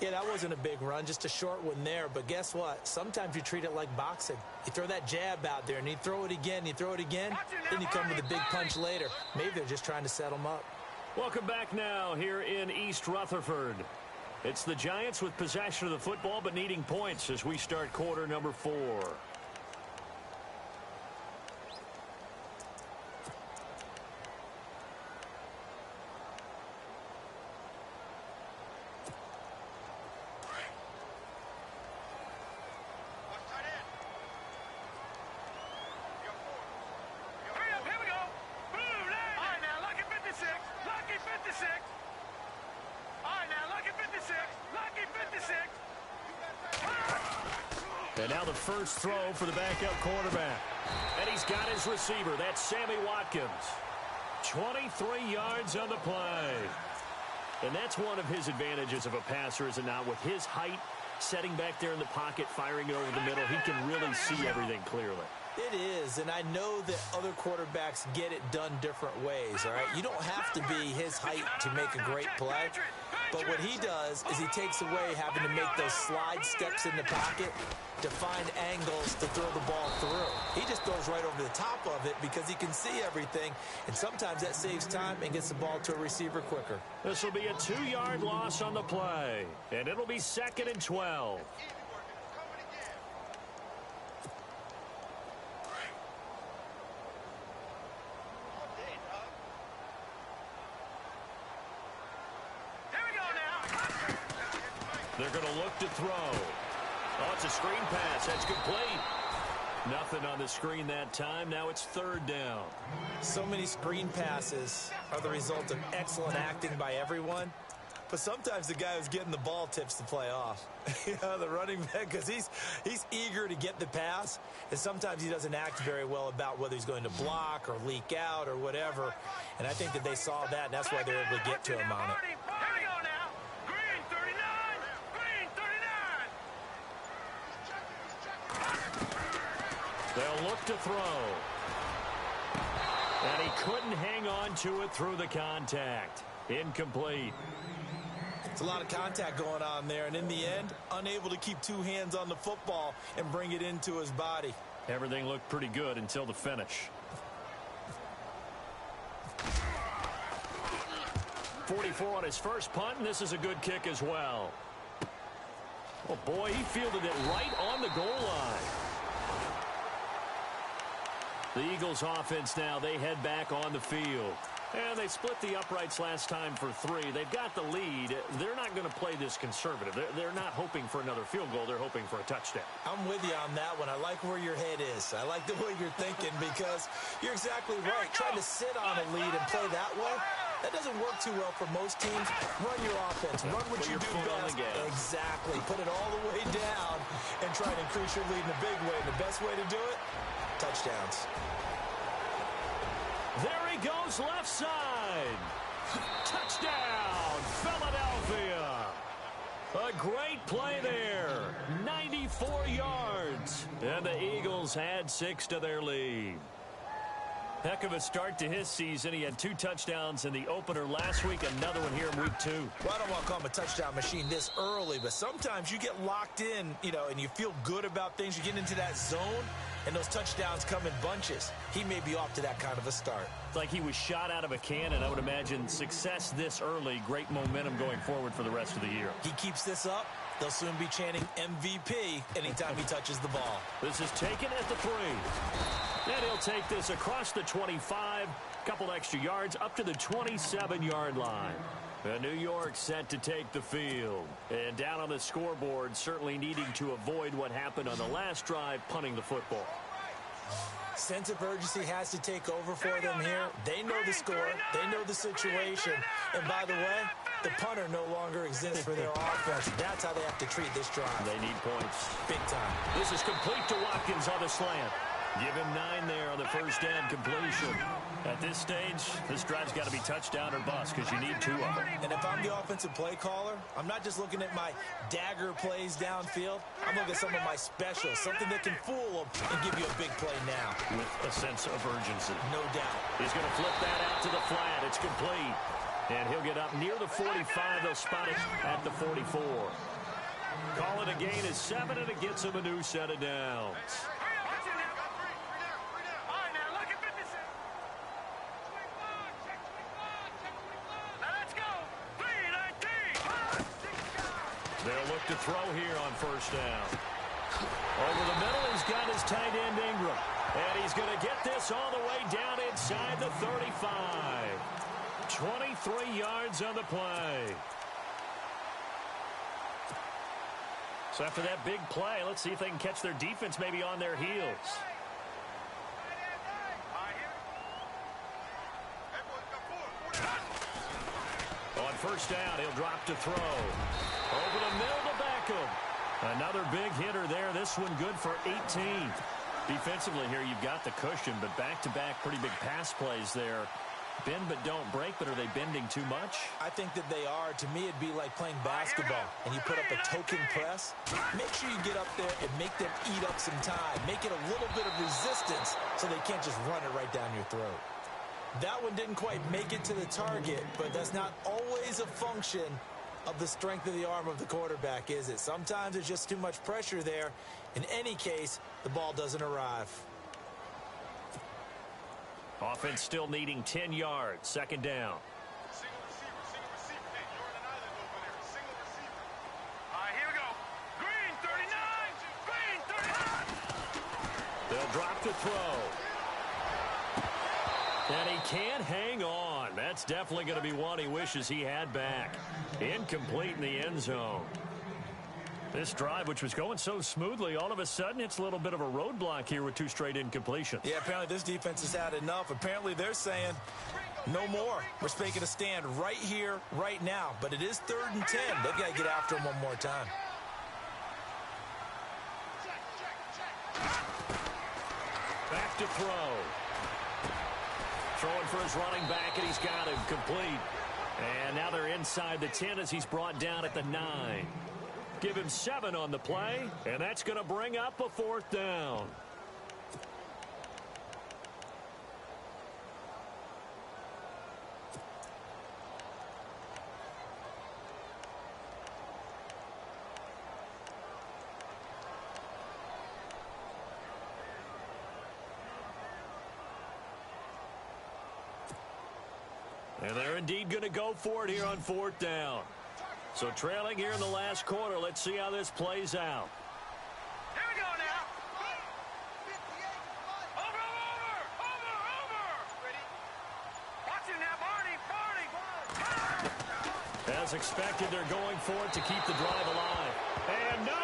Yeah, that wasn't a big run, just a short one there. But guess what? Sometimes you treat it like boxing. You throw that jab out there, and you throw it again, you throw it again, then you come with a big punch later. Maybe they're just trying to set them up. Welcome back now here in East Rutherford. It's the Giants with possession of the football, but needing points as we start quarter number 4. And now the first throw for the backup quarterback. And he's got his receiver. That's Sammy Watkins. 23 yards on the play. And that's one of his advantages of a passer, is it not? With his height, setting back there in the pocket, firing it over the middle, he can really see everything clearly. It is, and I know that other quarterbacks get it done different ways, all right? You don't have to be his height to make a great play. But what he does is he takes away having to make those slide steps in the pocket to find angles to throw the ball through. He just goes right over the top of it because he can see everything, and sometimes that saves time and gets the ball to a receiver quicker. This will be a 2-yard loss on the play, and it'll be 2nd and 12. They're going to look to throw. Oh, it's a screen pass. That's complete. Nothing on the screen that time. Now it's 3rd down. So many screen passes are the result of excellent acting by everyone. But sometimes the guy who's getting the ball tips the play off. You know, the running back, because he's eager to get the pass. And sometimes he doesn't act very well about whether he's going to block or leak out or whatever. And I think that they saw that, and that's why they were able to get to him on it. They'll look to throw. And he couldn't hang on to it through the contact. Incomplete. It's a lot of contact going on there, and in the end, unable to keep 2 hands on the football and bring it into his body. Everything looked pretty good until the finish. 44 on his first punt, and this is a good kick as well. Oh, boy, he fielded it right on the goal line. The Eagles offense now, they head back on the field. And they split the uprights last time for 3. They've got the lead. They're not going to play this conservative. They're not hoping for another field goal. They're hoping for a touchdown. I'm with you on that one. I like where your head is. I like the way you're thinking because you're exactly right. Trying to sit on a lead and play that way, that doesn't work too well for most teams. Run your offense. Run what you do best. Exactly. Put it all the way down and try to increase your lead in a big way. And the best way to do it, touchdowns. There he goes, left side. Touchdown, Philadelphia. A great play there. 94 yards. And the Eagles add 6 to their lead. Heck of a start to his season. He had 2 touchdowns in the opener last week, another one here in week 2. Well, I don't want to call him a touchdown machine this early, but sometimes you get locked in, you know, and you feel good about things. You get into that zone, and those touchdowns come in bunches. He may be off to that kind of a start. It's like he was shot out of a cannon. I would imagine success this early, great momentum going forward for the rest of the year. He keeps this up, they'll soon be chanting MVP anytime he touches the ball. This is taken at the 3. And he'll take this across the 25, couple extra yards up to the 27-yard line. And New York set to take the field. And down on the scoreboard, certainly needing to avoid what happened on the last drive, punting the football. Sense of urgency has to take over for them here. They know the score. They know the situation. And by the way, the punter no longer exists for their offense. That's how they have to treat this drive. They need points. Big time. This is complete to Watkins on the slant. Give him 9 there on the first down completion. At this stage, this drive's got to be touchdown or bust because you need 2 of them. And if I'm the offensive play caller, I'm not just looking at my dagger plays downfield. I'm looking at some of my specials, something that can fool them and give you a big play now. With a sense of urgency. No doubt. He's going to flip that out to the flat. It's complete. And he'll get up near the 45. They'll spot it at the 44. Call it a gain of 7, and it gets him a new set of downs. They'll look to throw here on first down. Over the middle, he's got his tight end, Ingram. And he's going to get this all the way down inside the 35. 23 yards on the play. So after that big play, let's see if they can catch their defense maybe on their heels. On first down, he'll drop to throw. Over the middle to Beckham. Another big hitter there. This one good for 18. Defensively here, you've got the cushion, but back-to-back pretty big pass plays there. Bend but don't break, but are they bending too much? I think that they are. To me, it'd be like playing basketball, and you put up a token press. Make sure you get up there and make them eat up some time. Make it a little bit of resistance so they can't just run it right down your throat. That one didn't quite make it to the target, but that's not always a function of the strength of the arm of the quarterback, is it? Sometimes there's just too much pressure there. In any case, the ball doesn't arrive. Offense still needing 10 yards. Second down. Single receiver. Hey, you're in an island over there. Single receiver. All right, here we go. Green 39. Green 39. They'll drop to throw. And he can't hang on. That's definitely going to be one he wishes he had back. Incomplete in the end zone. This drive, which was going so smoothly, all of a sudden it's a little bit of a roadblock here with 2 straight incompletions. Yeah, apparently this defense has had enough. Apparently they're saying no more. We're making a stand right here, right now. But it is 3rd and 10. They've got to get after him one more time. Back to throw. Throwing for his running back, and he's got him complete. And now they're inside the 10 as he's brought down at the 9. Give him 7 on the play, and that's going to bring up a 4th down. And they're indeed going to go for it here on 4th down. So trailing here in the last quarter. Let's see how this plays out. Here we go now. Over. Ready? Watch it now, Barney. As expected, they're going for it to keep the drive alive. And no,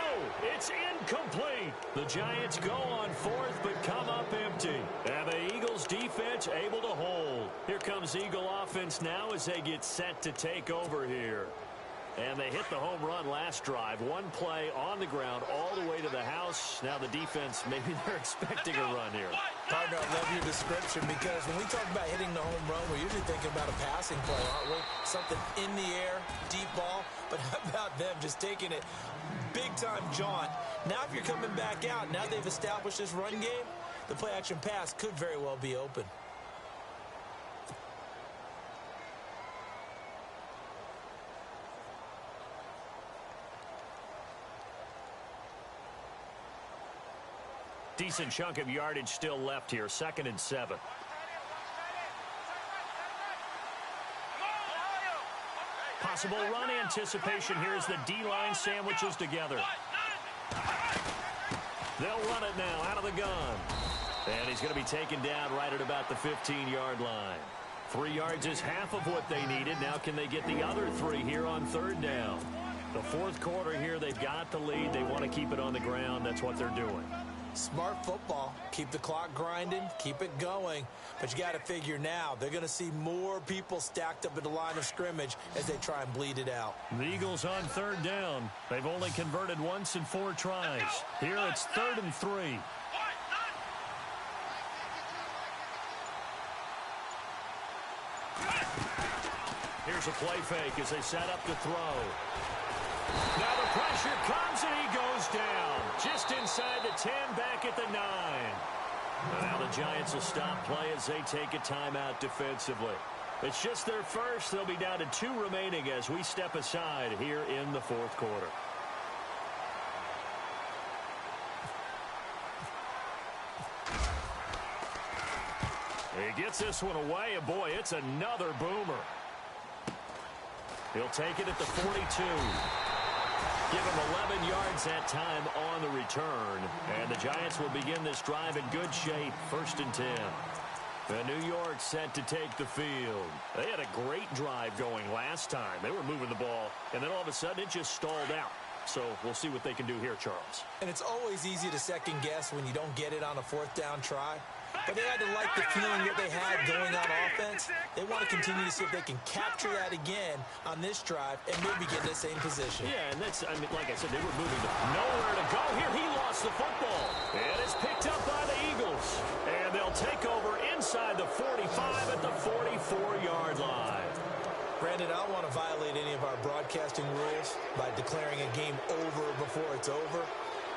it's incomplete. The Giants go on 4th, but come up empty. And the Eagles defense able to hold. Here comes Eagle offense now as they get set to take over here. And they hit the home run last drive. 1 play on the ground all the way to the house. Now the defense, maybe they're expecting a run here. Partner, I love your description because when we talk about hitting the home run, we're usually thinking about a passing play, aren't we? Something in the air, deep ball. But how about them just taking it big-time jaunt? Now if you're coming back out, now they've established this run game, the play-action pass could very well be open. Decent chunk of yardage still left here. 2nd and 7. Possible run anticipation here as the D-line sandwiches together. They'll run it now out of the gun. And he's going to be taken down right at about the 15-yard line. 3 yards is half of what they needed. Now can they get the other 3 here on 3rd down? The 4th quarter here, they've got the lead. They want to keep it on the ground. That's what they're doing. Smart football. Keep the clock grinding. Keep it going. But you got to figure now, they're going to see more people stacked up at the line of scrimmage as they try and bleed it out. The Eagles on 3rd down. They've only converted once in 4 tries. Here it's 3rd and 3. Here's a play fake as they set up to throw. Now the pressure comes and he goes down. Just inside the 10, back at the 9. Now the Giants will stop play as they take a timeout defensively. It's just their first. They'll be down to 2 remaining as we step aside here in the fourth quarter. He gets this one away, and boy, it's another boomer. He'll take it at the 42. Give him 11 yards that time on the return. And the Giants will begin this drive in good shape, 1st and 10. And New York set to take the field. They had a great drive going last time. They were moving the ball, and then all of a sudden it just stalled out. So we'll see what they can do here, Charles. And it's always easy to second guess when you don't get it on a 4th down try. But they had to like the feeling that they had going on offense. They want to continue to see if they can capture that again on this drive and maybe get in the same position. Yeah, and that's, I mean, like I said, they were moving nowhere to go here. He lost the football. And it's picked up by the Eagles. And they'll take over inside the 45 at the 44-yard line. Brandon, I don't want to violate any of our broadcasting rules by declaring a game over before it's over.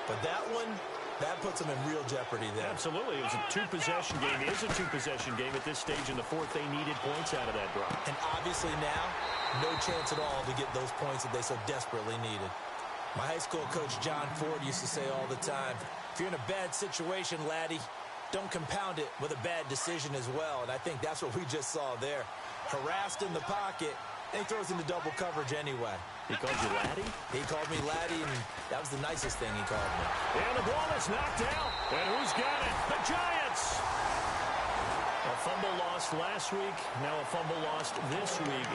But that one, that puts them in real jeopardy there. Absolutely. It was a 2-possession game. It is a 2-possession game at this stage in the fourth. They needed points out of that drive. And obviously now, no chance at all to get those points that they so desperately needed. My high school coach, John Ford, used to say all the time, if you're in a bad situation, laddie, don't compound it with a bad decision as well. And I think that's what we just saw there. Harassed in the pocket, and he throws into double coverage anyway. He called you laddie? He called me laddie, and that was the nicest thing he called me. And the ball is knocked out. And who's got it? The Giants! A fumble lost last week, now a fumble lost this week.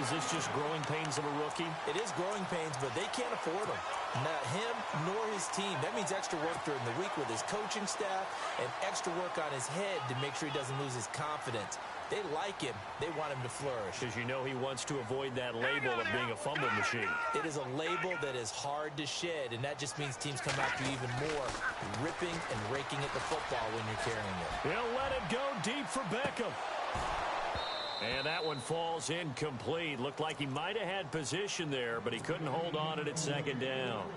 Is this just growing pains of a rookie? It is growing pains, but they can't afford them. Not him nor his team. That means extra work during the week with his coaching staff and extra work on his head to make sure he doesn't lose his confidence. They like him. They want him to flourish. Because you know he wants to avoid that label of being a fumble machine. It is a label that is hard to shed, and that just means teams come after you even more, ripping and raking at the football when you're carrying it. He'll let it go deep for Beckham. And that one falls incomplete. Looked like he might have had position there, but he couldn't hold on it at 2nd down.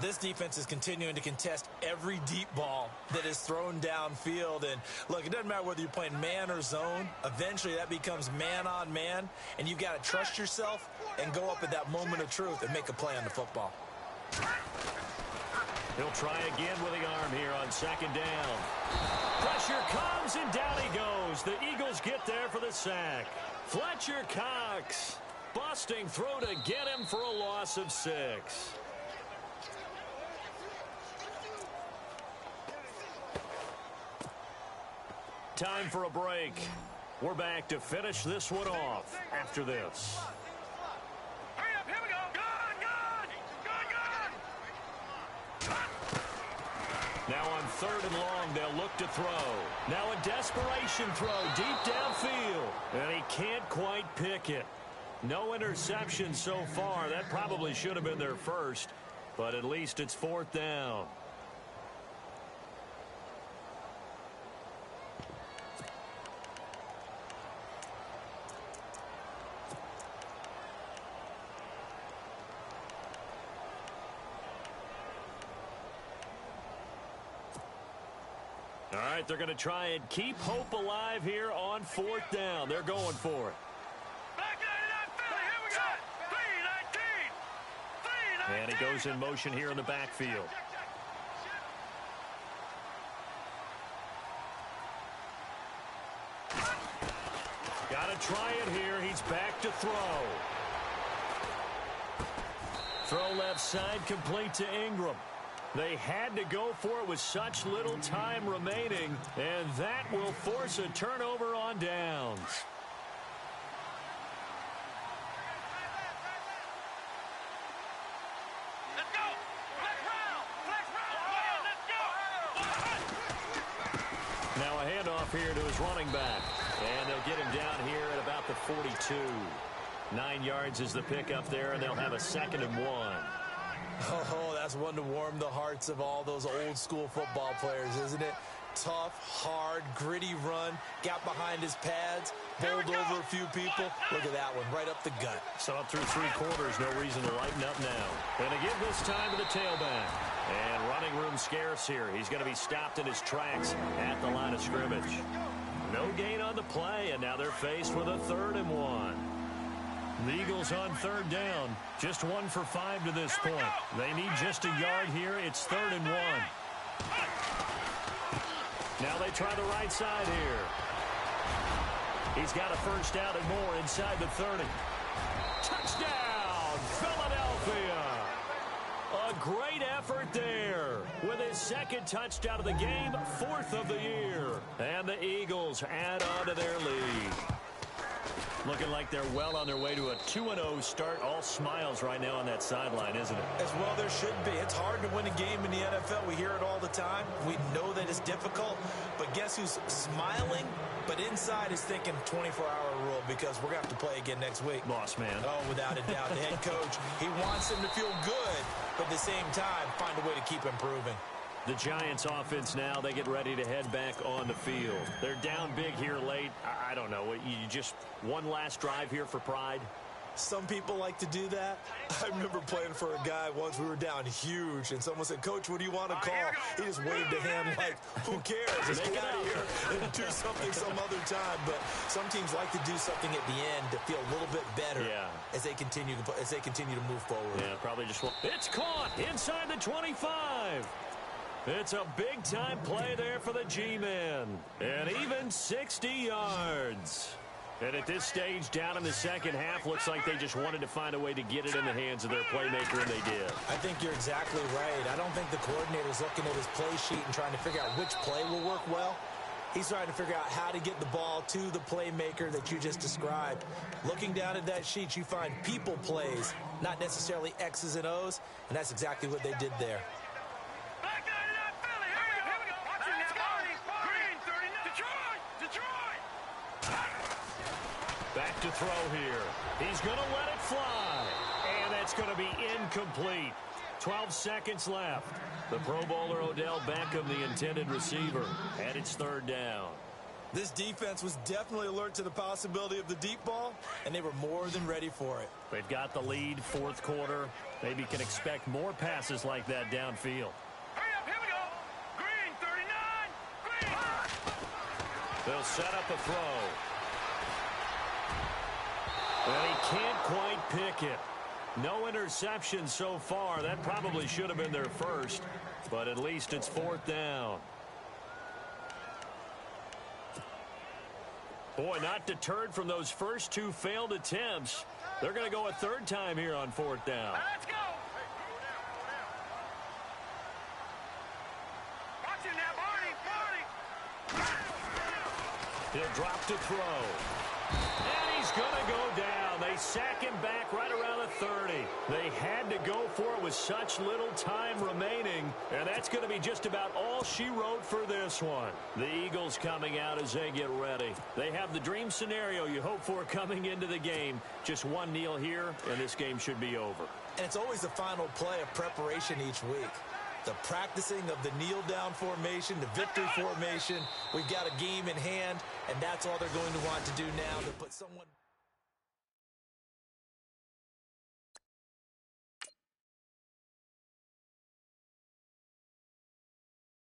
This defense is continuing to contest every deep ball that is thrown downfield. And, look, it doesn't matter whether you're playing man or zone. Eventually, that becomes man-on-man, and you've got to trust yourself and go up at that moment of truth and make a play on the football. He'll try again with the arm here on 2nd down. Pressure comes, and down he goes. The Eagles get there for the sack. Fletcher Cox, busting through to get him for a loss of 6. Time for a break. We're back to finish this one off after this. Hurry up, here we go. Gun! Now on 3rd and long, they'll look to throw. Now a desperation throw deep downfield. And he can't quite pick it. No interception so far. That probably should have been their first. But at least it's 4th down. All right, they're going to try and keep hope alive here on 4th down. They're going for it. Back 99 Philly, here we go. 3-19. And he goes in motion here in the backfield. Got to try it here. He's back to throw. Throw left side complete to Ingram. They had to go for it with such little time remaining, and that will force a turnover on downs. Let's go. Flex round. Let's go. Now a handoff here to his running back, and they'll get him down here at about the 42. 9 yards is the pickup there, and they'll have a 2nd and 1. Oh, that's one to warm the hearts of all those old school football players, isn't it? Tough, hard, gritty run, got behind his pads, bowled over a few people. Look at that one, right up the gut. So up through 3 quarters, no reason to lighten up now. And to give this time to the tailback. And running room scarce here. He's going to be stopped in his tracks at the line of scrimmage. No gain on the play, and now they're faced with a 3rd and 1. The Eagles on 3rd down. Just 1 for 5 to this point. They need just a yard here. It's 3rd and 1. Now they try the right side here. He's got a first down and more inside the 30. Touchdown, Philadelphia. A great effort there with his 2nd touchdown of the game, 4th of the year. And the Eagles add on to their lead. Looking like they're well on their way to a 2-0 start. All smiles right now on that sideline, isn't it? As well there should be. It's hard to win a game in the NFL. We hear it all the time. We know that it's difficult. But guess who's smiling? But inside is thinking 24-hour rule because we're going to have to play again next week. Boss man. Oh, without a doubt. The head coach, he wants them to feel good, but at the same time, find a way to keep improving. The Giants offense now, they get ready to head back on the field. They're down big here late. I don't know. You just one last drive here for pride? Some people like to do that. I remember playing for a guy once. We were down huge, and someone said, "Coach, what do you want to call?" He just waved a hand like, who cares? Just get out of here and do something some other time. But some teams like to do something at the end to feel a little bit better as they continue to move forward. Yeah, probably just want. It's caught inside the 25. It's a big-time play there for the G-men. And even 60 yards. And at this stage, down in the second half, looks like they just wanted to find a way to get it in the hands of their playmaker, and they did. I think you're exactly right. I don't think the coordinator's looking at his play sheet and trying to figure out which play will work well. He's trying to figure out how to get the ball to the playmaker that you just described. Looking down at that sheet, you find people plays, not necessarily X's and O's, and that's exactly what they did there. Back to throw here. He's going to let it fly. And that's going to be incomplete. 12 seconds left. The Pro Bowler Odell Beckham, the intended receiver, and it's 3rd down. This defense was definitely alert to the possibility of the deep ball, and they were more than ready for it. They've got the lead, 4th quarter. Maybe can expect more passes like that downfield. Hurry up, here we go. Green, 39. Green. They'll set up a throw. And he can't quite pick it. No interception so far. That probably should have been their first, but at least it's 4th down. Boy, not deterred from those first 2 failed attempts. They're going to go a 3rd time here on 4th down. Let's go. Watch him now, Barney. He'll drop to throw. And he's going to go down. They sack him back right around the 30. They had to go for it with such little time remaining, and that's going to be just about all she wrote for this one. The Eagles coming out as they get ready. They have the dream scenario you hope for coming into the game. Just one kneel here, and this game should be over. And it's always the final play of preparation each week. The practicing of the kneel-down formation, the victory formation. We've got a game in hand, and that's all they're going to want to do now to put someone...